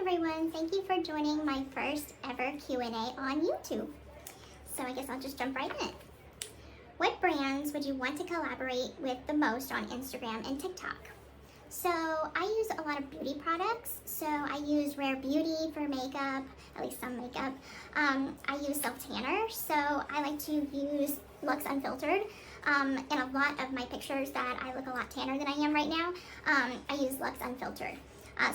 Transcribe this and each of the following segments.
everyone, thank you for joining my first ever Q&A on YouTube. So I guess I'll just jump right in it. What brands would you want to collaborate with the most on Instagram and TikTok? So I use a lot of beauty products. So I use Rare Beauty for makeup, at least some makeup. I use self-tanner, so I like to use Lux Unfiltered. In a lot of my pictures that I look a lot tanner than I am right now, I use Lux Unfiltered.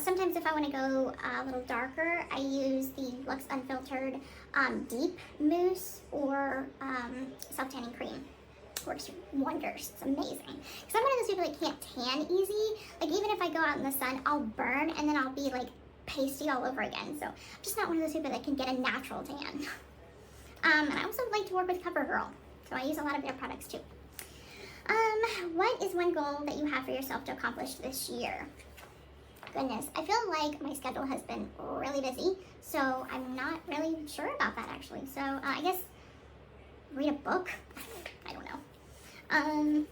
Sometimes if I want to go a little darker, I use the Lux Unfiltered Deep Mousse or self-tanning cream. Works wonders. It's amazing. Because I'm one of those people that can't tan easy. Like even if I go out in the sun, I'll burn and then I'll be like pasty all over again. So I'm just not one of those people that can get a natural tan. And I also like to work with CoverGirl. So I use a lot of their products too. What is one goal that you have for yourself to accomplish this year? Goodness, I feel like my schedule has been really busy, so I'm not really sure about that actually. So I guess read a book. I don't know.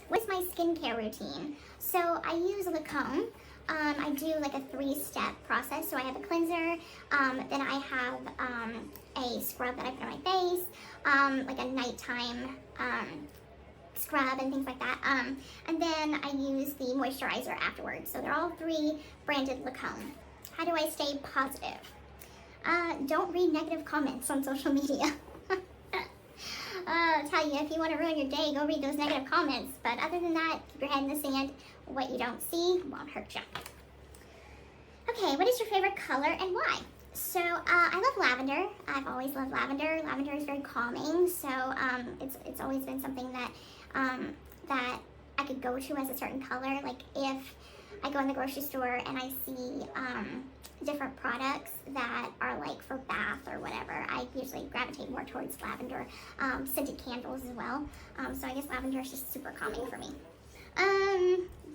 What's my skincare routine? So I use Lancome. I do like a 3-step process. So I have a cleanser, then I have a scrub that I put on my face, like a nighttime scrub and things like that. And then I use the moisturizer afterwards. So they're all 3 branded Lancome. How do I stay positive? Don't read negative comments on social media. I'll tell you, if you want to ruin your day, go read those negative comments. But other than that, keep your head in the sand. What you don't see won't hurt you. Okay, what is your favorite color and why? So I love lavender. I've always loved lavender. Lavender is very calming. So it's always been something that that I could go to as a certain color. Like if I go in the grocery store and I see different products that are like for bath or whatever, I usually gravitate more towards lavender. Scented candles as well. So I guess lavender is just super calming for me.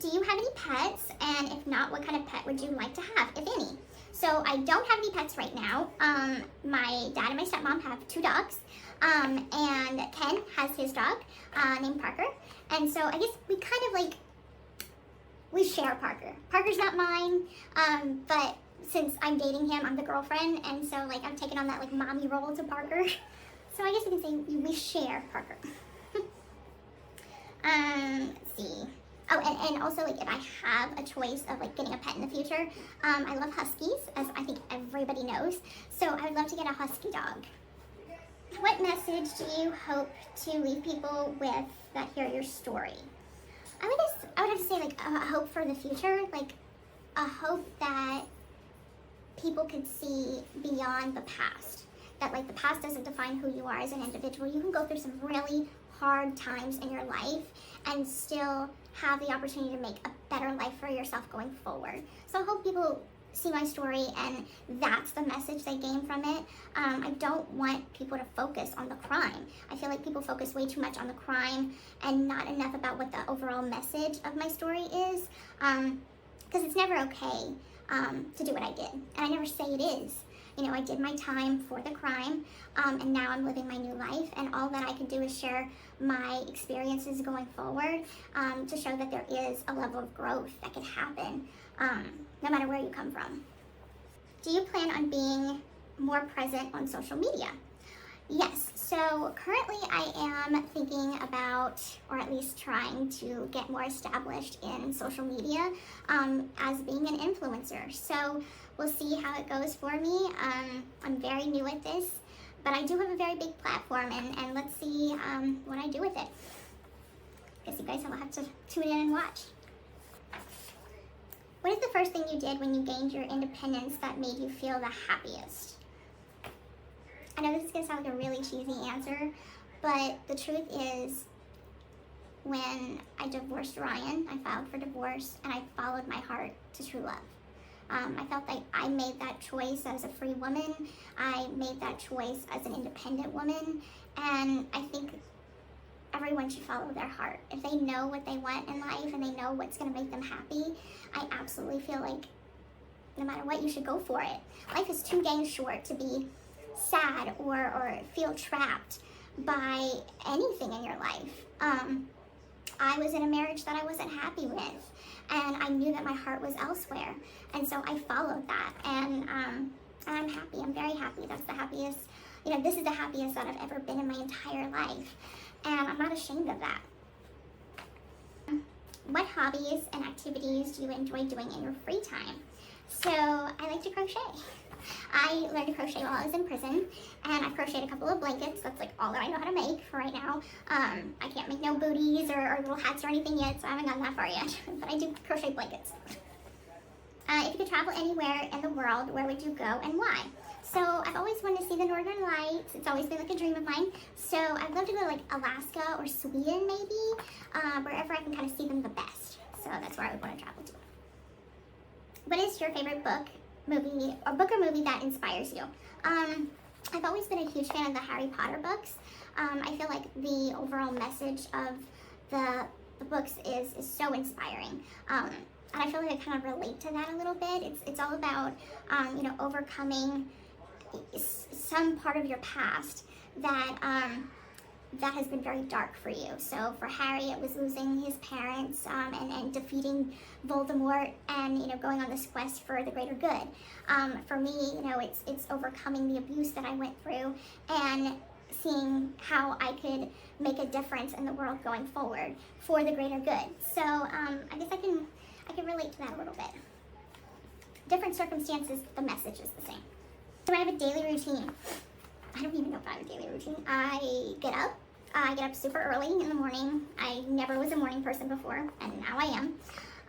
Do you have any pets? And if not, what kind of pet would you like to have, if any? So I don't have any pets right now. My dad and my stepmom have 2 dogs. And Ken has his dog named Parker. And so I guess we kind of like, we share Parker. Parker's not mine, but since I'm dating him, I'm the girlfriend. And so like I'm taking on that like mommy role to Parker. So I guess we can say we share Parker. Let's see. Oh, and also like if I have a choice of like getting a pet in the future, I love huskies, as I think everybody knows. So I would love to get a husky dog. What message do you hope to leave people with that hear your story? I would have to say like a hope for the future, like a hope that people could see beyond the past. That like the past doesn't define who you are as an individual. You can go through some really hard times in your life and still have the opportunity to make a better life for yourself going forward. So I hope people see my story and that's the message they gain from it. I don't want people to focus on the crime. I feel like people focus way too much on the crime and not enough about what the overall message of my story is. Because it's never okay to do what I did. And I never say it is. You know, I did my time for the crime, and now I'm living my new life, and all that I can do is share my experiences going forward to show that there is a level of growth that can happen no matter where you come from. Do you plan on being more present on social media? Yes, so currently I am thinking about, or at least trying to get more established in social media as being an influencer. So we'll see how it goes for me. I'm very new at this, but I do have a very big platform, and let's see what I do with it. Guess you guys will have to tune in and watch. What is the first thing you did when you gained your independence that made you feel the happiest? I know this is going to sound like a really cheesy answer, but the truth is when I divorced Ryan, I filed for divorce and I followed my heart to true love. I felt like I made that choice as a free woman. I made that choice as an independent woman, and I think everyone should follow their heart. If they know what they want in life and they know what's going to make them happy, I absolutely feel like no matter what, you should go for it. Life is too dang short to be sad or feel trapped by anything in your life. I was in a marriage that I wasn't happy with, and I knew that my heart was elsewhere, and so I followed that, and I'm happy. I'm very happy. That's the happiest, this is the happiest that I've ever been in my entire life, and I'm not ashamed of that. What hobbies and activities do you enjoy doing in your free time? So I like to crochet. I learned to crochet while I was in prison, and I've crocheted a couple of blankets. That's like all that I know how to make for right now. I can't make no booties or little hats or anything yet, so I haven't gotten that far yet, but I do crochet blankets. If you could travel anywhere in the world, where would you go and why? So I've always wanted to see the Northern Lights. It's always been like a dream of mine. So I'd love to go to like Alaska or Sweden maybe, wherever I can kind of see them the best. So that's where I would want to travel to. What is your favorite book or movie that inspires you? I've always been a huge fan of the Harry Potter books. I feel like the overall message of the books is so inspiring. And I feel like I kind of relate to that a little bit. It's all about, overcoming some part of your past that has been very dark for you. So for Harry, it was losing his parents and defeating Voldemort and going on this quest for the greater good. For me, it's overcoming the abuse that I went through and seeing how I could make a difference in the world going forward for the greater good. So I guess I can relate to that a little bit. Different circumstances, the message is the same. So I have a daily routine. I don't even know if I have a daily routine. I get up super early in the morning. I never was a morning person before, and now I am.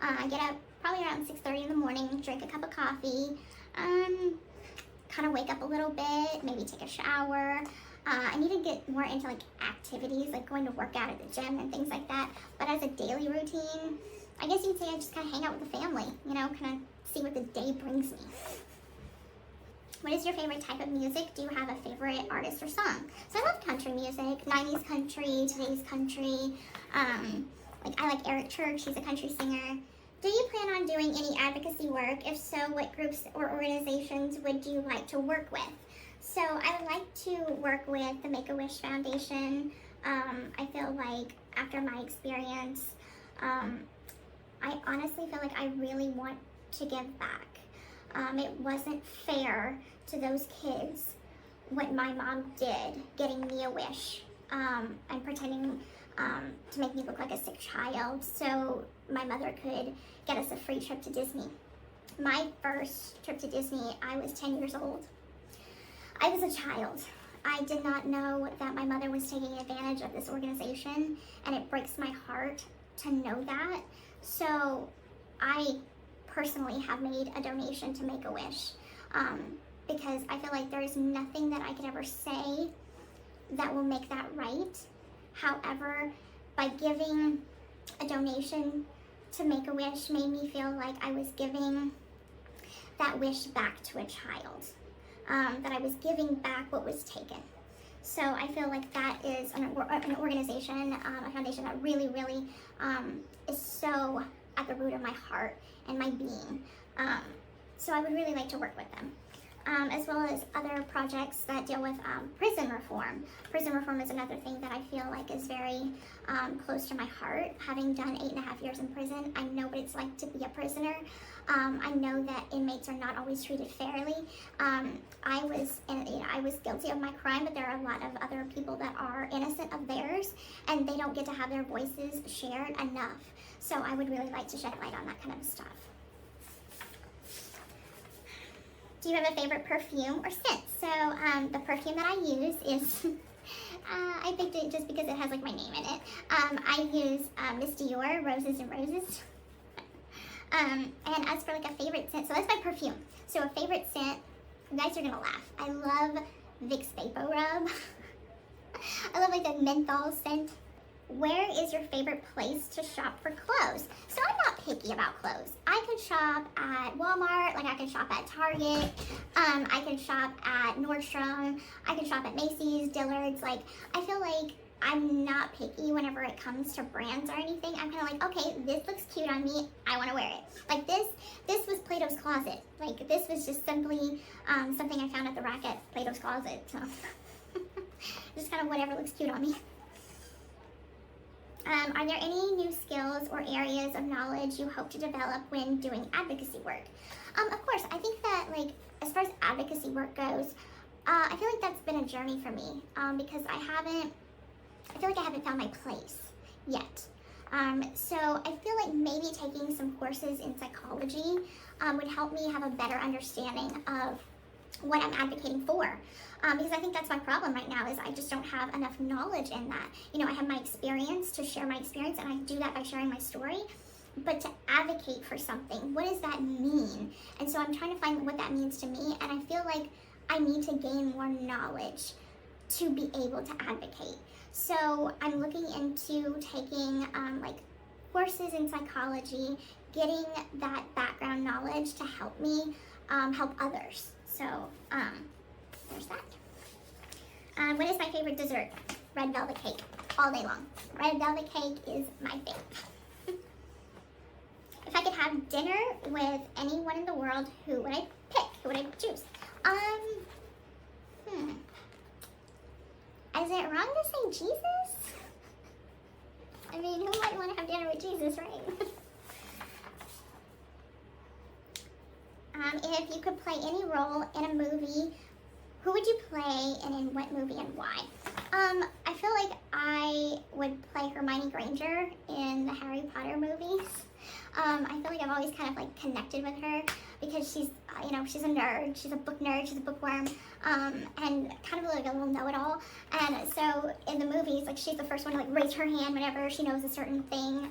I get up probably around 6:30 in the morning, drink a cup of coffee, kind of wake up a little bit, maybe take a shower. I need to get more into like activities, like going to work out at the gym and things like that. But as a daily routine, I guess you'd say I just kind of hang out with the family, kind of see what the day brings me. What is your favorite type of music? Do you have a favorite artist or song? So I love country music, 90s country, today's country. I like Eric Church, he's a country singer. Do you plan on doing any advocacy work? If so, what groups or organizations would you like to work with? So I would like to work with the Make-A-Wish Foundation. I feel like after my experience, I honestly feel like I really want to give back. It wasn't fair to those kids what my mom did, getting me a wish and pretending to make me look like a sick child so my mother could get us a free trip to Disney. My first trip to Disney, I was 10 years old. I was a child. I did not know that my mother was taking advantage of this organization, and it breaks my heart to know that. So I personally have made a donation to Make-A-Wish because I feel like there's nothing that I could ever say that will make that right. However, by giving a donation to Make-A-Wish made me feel like I was giving that wish back to a child, that I was giving back what was taken. So I feel like that is an organization, a foundation that really, really is so at the root of my heart and my being. So I would really like to work with them. As well as other projects that deal with prison reform. Prison reform is another thing that I feel like is very close to my heart. Having done 8.5 years in prison, I know what it's like to be a prisoner. I know that inmates are not always treated fairly. I was guilty of my crime, but there are a lot of other people that are innocent of theirs, and they don't get to have their voices shared enough. So I would really like to shed light on that kind of stuff. Do you have a favorite perfume or scent? So the perfume that I use is, I picked it just because it has like my name in it. I use Miss Dior, Roses and Roses. And as for like a favorite scent, so that's my perfume. So a favorite scent, you guys are gonna laugh. I love Vicks Vapor Rub. I love like the menthol scent. Where is your favorite place to shop for clothes? So I'm not picky about clothes. I could shop at Walmart, like I could shop at Target, I could shop at Nordstrom, I could shop at Macy's, Dillard's. Like, I feel like I'm not picky whenever it comes to brands or anything. I'm kind of like, okay, this looks cute on me, I want to wear it. Like this was Plato's Closet. Like this was just simply something I found at the rack at Plato's Closet. So just kind of whatever looks cute on me. Are there any new skills or areas of knowledge you hope to develop when doing advocacy work? Of course, I think that, like, as far as advocacy work goes, I feel like that's been a journey for me, because I feel like I haven't found my place yet. So I feel like maybe taking some courses in psychology would help me have a better understanding of what I'm advocating for. Because I think that's my problem right now, is I just don't have enough knowledge in that. You know, I have my experience to share my experience, and I do that by sharing my story. But to advocate for something, what does that mean? And so I'm trying to find what that means to me, and I feel like I need to gain more knowledge to be able to advocate. So I'm looking into taking like courses in psychology, getting that background knowledge to help me help others. So there's that. What is my favorite dessert? Red velvet cake, all day long. Red velvet cake is my favorite. If I could have dinner with anyone in the world, who would I pick? Who would I choose? Is it wrong to say Jesus? I mean, who might want to have dinner with Jesus, right? If you could play any role in a movie, who would you play, and in what movie and why? I feel like I would play Hermione Granger in the Harry Potter movies. I feel like I've always kind of like connected with her because she's, you know, she's a nerd, she's a book nerd, she's a bookworm, and kind of like a little know-it-all. And so in the movies, like, she's the first one to like raise her hand whenever she knows a certain thing,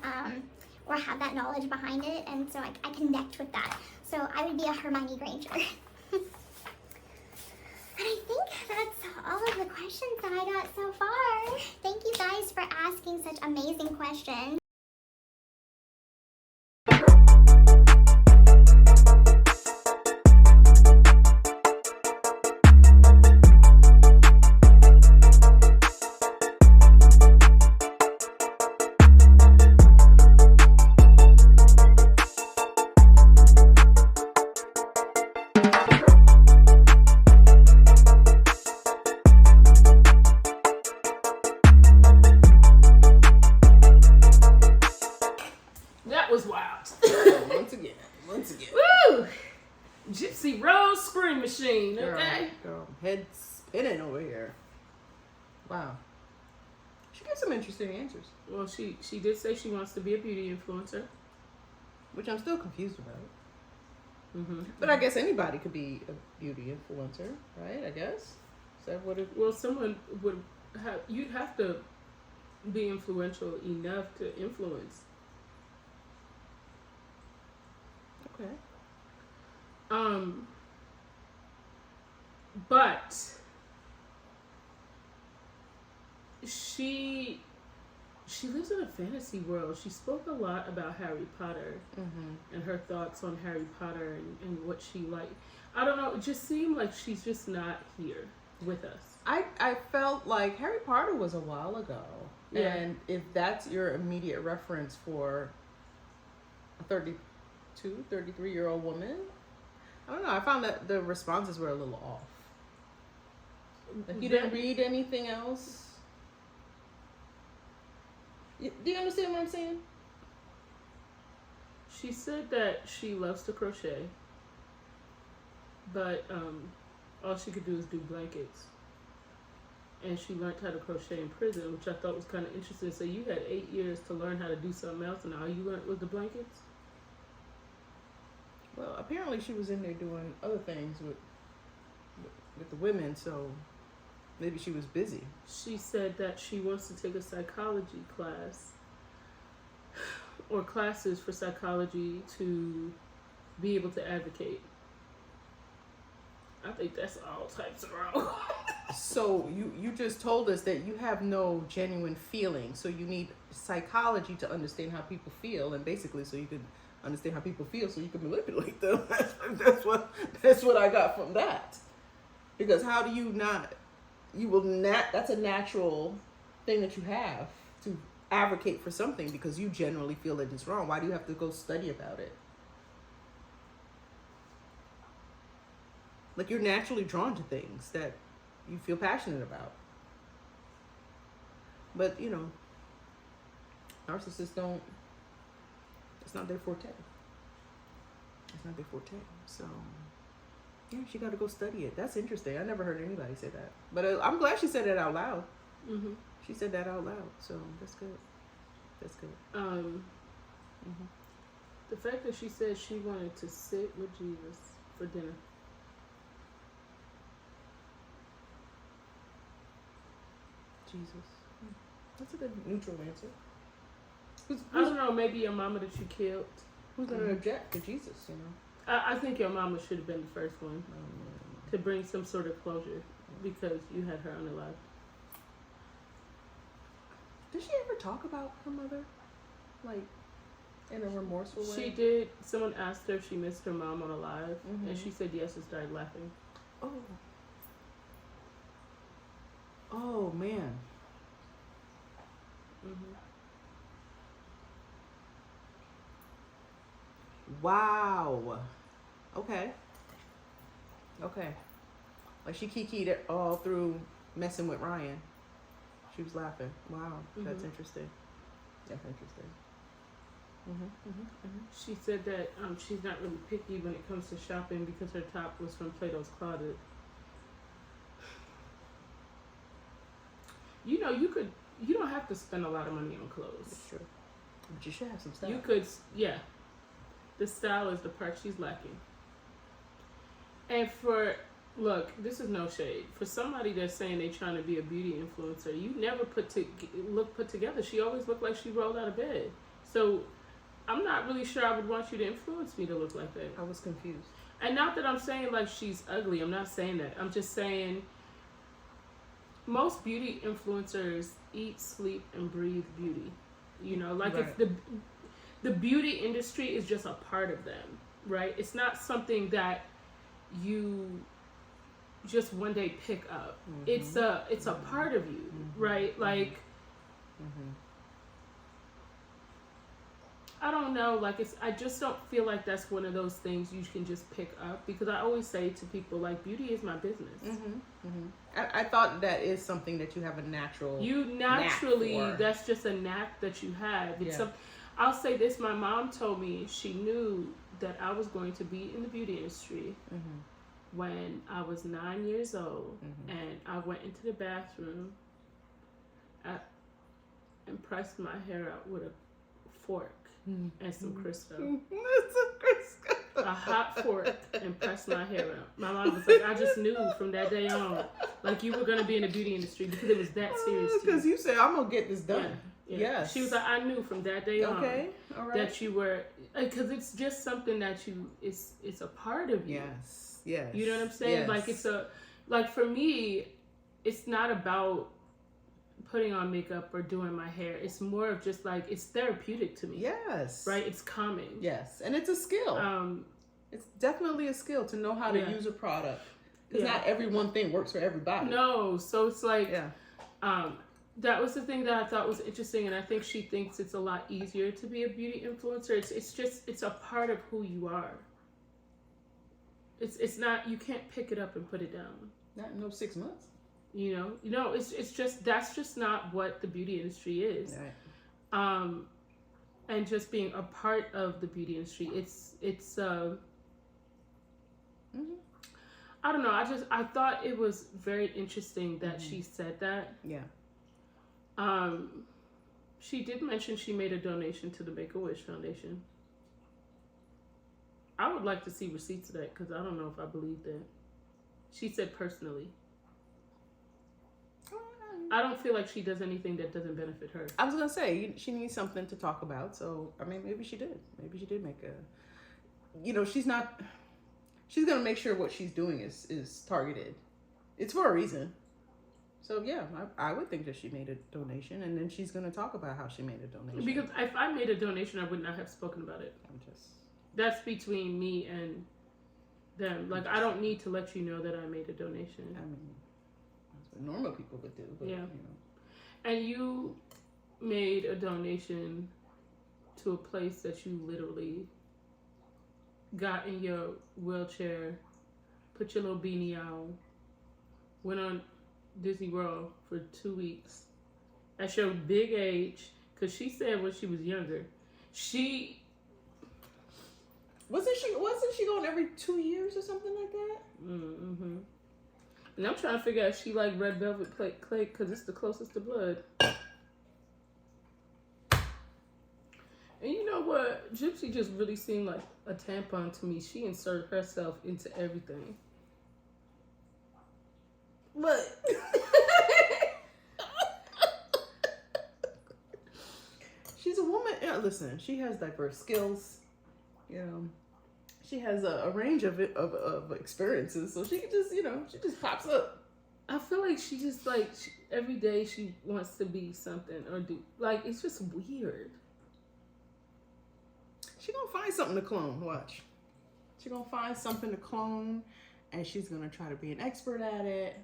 or have that knowledge behind it. And so I connect with that. So I would be a Hermione Granger. And I think that's all of the questions that I got so far. Thank you guys for asking such amazing questions. Once again. Woo! Gypsy Rose Scream Machine, okay? Girl, head spinning over here. Wow. She gets some interesting answers. Well, she did say she wants to be a beauty influencer. Which I'm still confused about. Mm-hmm. But I guess anybody could be a beauty influencer, right? I guess. Is that what it... Well, someone would have... You'd have to be influential enough to influence. Okay. But she lives in a fantasy world. She spoke a lot about Harry Potter and her thoughts on Harry Potter and what she liked. I don't know. It just seemed like she's just not here with us. I felt like Harry Potter was a while ago. Yeah. And if that's your immediate reference for a 32, 33-year-old woman, I don't know. I found that the responses were a little off. Like, you didn't read anything else? Do you understand what I'm saying? She said that she loves to crochet, but all she could do is do blankets. And she learned how to crochet in prison, which I thought was kind of interesting. So you had 8 years to learn how to do something else, and all you learned was the blankets? Well, apparently she was in there doing other things with the women, so maybe she was busy. She said that she wants to take a psychology class or classes for psychology to be able to advocate. I think that's all types of wrong. So you just told us that you have no genuine feeling, so you need psychology to understand how people feel, and basically so you can understand how people feel so you can manipulate them. That's what I got from that. Because how do you not, that's a natural thing that you have to advocate for something because you generally feel that it's wrong. Why do you have to go study about it? Like, you're naturally drawn to things that you feel passionate about. But, Narcissists don't. It's not their forte. It's not their forte. So, yeah, she got to go study it. That's interesting. I never heard anybody say that. But I'm glad she said it out loud. Mm-hmm. She said that out loud. So that's good. That's good. The fact that she said she wanted to sit with Jesus for dinner. Jesus. That's a good neutral answer. I don't know, maybe your mama that you killed. Who's going to object to Jesus, you know? I think your mama should have been the first one to bring some sort of closure because you had her unalive. Did she ever talk about her mother? Like, in a remorseful way? She did. Someone asked her if she missed her mom on Alive, and she said yes and started laughing. Oh. Oh, man. Wow. Okay. Like she kikied it all through messing with Ryan. She was laughing. Wow. That's interesting. That's interesting. She said that she's not really picky when it comes to shopping because her top was from Plato's Closet. You know, you don't have to spend a lot of money on clothes. That's true. But you should have some stuff. You could, yeah. The style is the part she's lacking. And look, this is no shade. For somebody that's saying they're trying to be a beauty influencer, you never look put together. She always looked like she rolled out of bed. So I'm not really sure I would want you to influence me to look like that. I was confused. And not that I'm saying like she's ugly. I'm not saying that. I'm just saying most beauty influencers eat, sleep, and breathe beauty. You know, like right. if the beauty industry is just a part of them, right? It's not something that you just one day pick up. It's a part of you, right? Like I don't know, like I just don't feel like that's one of those things you can just pick up, because I always say to people, like, beauty is my business. I thought that is something that you have a natural that's just a knack that you have. It's I'll say this, my mom told me she knew that I was going to be in the beauty industry when I was 9 years old, and I went into the bathroom and pressed my hair out with a fork and some Crisco. A hot fork, and pressed my hair out. My mom was like, I just knew from that day on, like, you were going to be in the beauty industry because it was that serious to you. Because you said, I'm going to get this done. Yeah. Yes. She was like, I knew from that day on all right. that you were, because it's just something that it's a part of you. Yes. You know what I'm saying? Yes. Like for me, it's not about putting on makeup or doing my hair. It's more of just like, it's therapeutic to me. Yes. Right? It's calming. Yes. And it's a skill. It's definitely a skill to know how to use a product. Because not every one thing works for everybody. No. So it's like, that was the thing that I thought was interesting, and I think she thinks it's a lot easier to be a beauty influencer. It's a part of who you are. It's not, you can't pick it up and put it down. Not in those 6 months. You know, it's just, that's just not what the beauty industry is. Right. And just being a part of the beauty industry, it's I don't know. I thought it was very interesting that she said that. Yeah. She did mention she made a donation to the Make-A-Wish Foundation. I would like to see receipts of that, because I don't know if I believe that. She said personally. I don't feel like she does anything that doesn't benefit her. I was going to say, she needs something to talk about. So, I mean, maybe she did. Maybe she did make a... You know, she's going to make sure what she's doing is targeted. It's for a reason. So, yeah, I would think that she made a donation, and then she's going to talk about how she made a donation. Because if I made a donation, I would not have spoken about it. That's between me and them. Like, I don't need to let you know that I made a donation. I mean, that's what normal people would do. But, yeah. You know. And you made a donation to a place that you literally got in your wheelchair, put your little beanie on, went on Disney World for 2 weeks at your big age, Because she said when she was younger, she wasn't she going every 2 years or something like that? Mm-hmm. And I'm trying to figure out if she like red velvet clay because it's the closest to blood. And you know what? Gypsy just really seemed like a tampon to me. She inserted herself into everything. But she's a woman. Yeah, listen, she has diverse skills. You know, she has a range of experiences, so she can just, she just pops up. I feel like she just like every day she wants to be something or do like it's just weird. She gonna find something to clone. Watch. She gonna find something to clone, and she's gonna try to be an expert at it.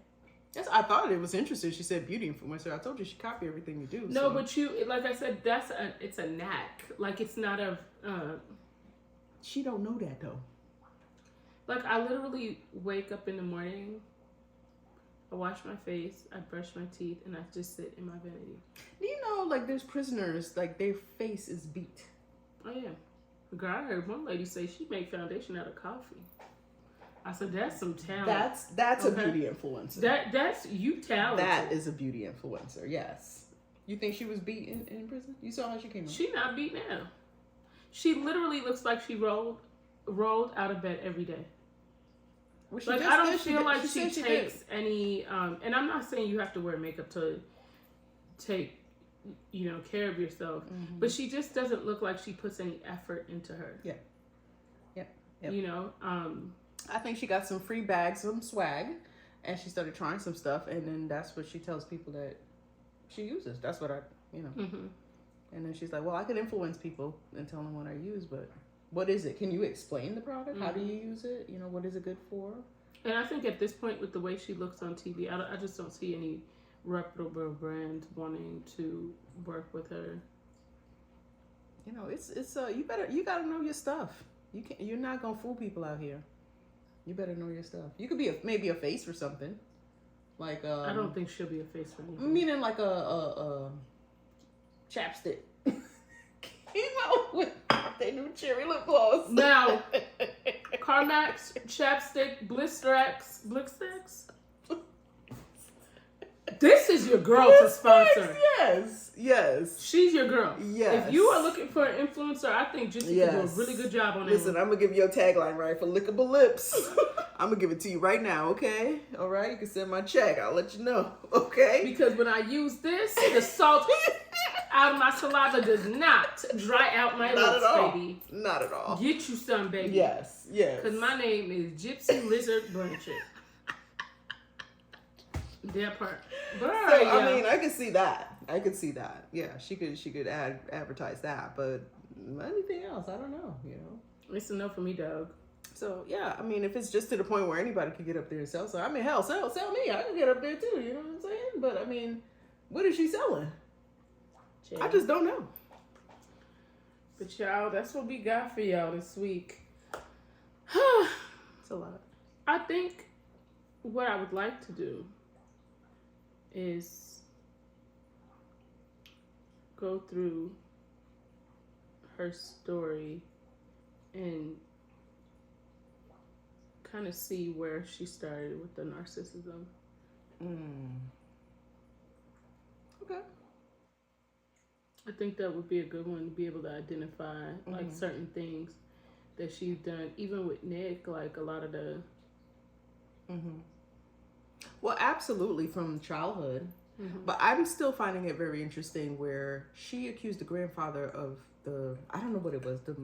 Yes, I thought it was interesting. She said beauty influencer. I told you she copy everything you do. No, but like I said, it's a knack. Like it's not a. She don't know that though. Like I literally wake up in the morning. I wash my face, I brush my teeth, and I just sit in my vanity. Do you know, like, there's prisoners, like, their face is beat. Oh, yeah. Girl, I heard one lady say she made foundation out of coffee. I said, that's some talent. That's okay. A beauty influencer. That's you talented. That is a beauty influencer, yes. You think she was beat in prison? You saw how she came out? She not beat now. She literally looks like she rolled out of bed every day. Well, like I don't feel like she takes any, and I'm not saying you have to wear makeup to take, care of yourself, but she just doesn't look like she puts any effort into her. Yeah. Yep. I think she got some free bags, some swag, and she started trying some stuff, and then that's what she tells people that she uses. That's what And then she's like, well, I could influence people and tell them what I use, but what is it? Can you explain the product? How do you use it? What is it good for? And I think at this point, with the way she looks on TV, I just don't see any reputable brands wanting to work with her. It's you gotta know your stuff. You're not gonna fool people out here. You better know your stuff. You could be maybe a face for something. Like I don't think she'll be a face for anything. Meaning like a chapstick. Came out with their new cherry lip gloss. Now, Carmax, chapstick, Blistex. This is your girl to sponsor. Yes. She's your girl. Yes. If you are looking for an influencer, I think Gypsy can do a really good job on it. Listen, I'm going to give you a tagline, right? For lickable lips. I'm going to give it to you right now, okay? All right? You can send my check. I'll let you know, okay? Because when I use this, the salt out of my saliva does not dry out my lips, baby. Not at all. Get you some, baby. Yes. Because my name is Gypsy Lizard Blanchard. That part. But all right, I mean, I could see that. Yeah, she could advertise that, but anything else, I don't know. It's a no for me, dog. So yeah, I mean, if it's just to the point where anybody can get up there and sell, so I mean, hell, sell me. I can get up there too. You know what I'm saying? But I mean, what is she selling? I just don't know. But y'all, that's what we got for y'all this week. It's a lot. I think what I would like to do is go through her story and kind of see where she started with the narcissism. Okay. I think that would be a good one to be able to identify like certain things that she's done, even with Nick, like a lot of the. Well, absolutely from childhood, but I'm still finding it very interesting where she accused the grandfather of I don't know what it was, the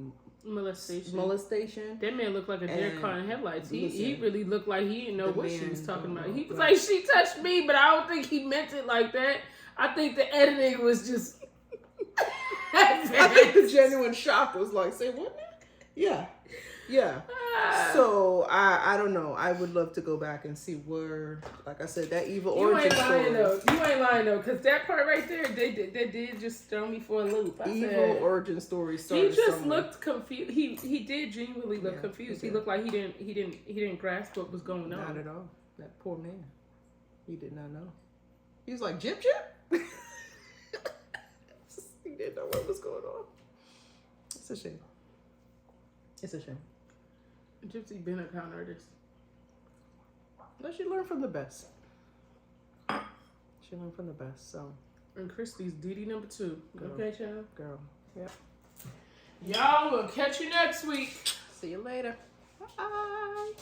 molestation. That man looked like a deer caught in headlights. He really looked like he didn't know what she was talking about. He was like, she touched me, but I don't think he meant it like that. I think the editing was just. I think the genuine shock was like, say what now? Yeah. So I don't know. I would love to go back and see where, like I said, that evil origin story. You ain't lying though, because that part right there, they did just throw me for a loop. Origin story started. He just looked confused. He did genuinely look confused. He looked like he didn't grasp what was going on. Not at all. That poor man. He did not know. He was like, Jip Jip. didn't know what was going on. It's a shame. It's a shame. Gypsy been a con artist. No, she learned from the best. She learned from the best, so. And Christy's DD number 2. Girl. Okay, child? Girl. Yep. Y'all will catch you next week. See you later. Bye.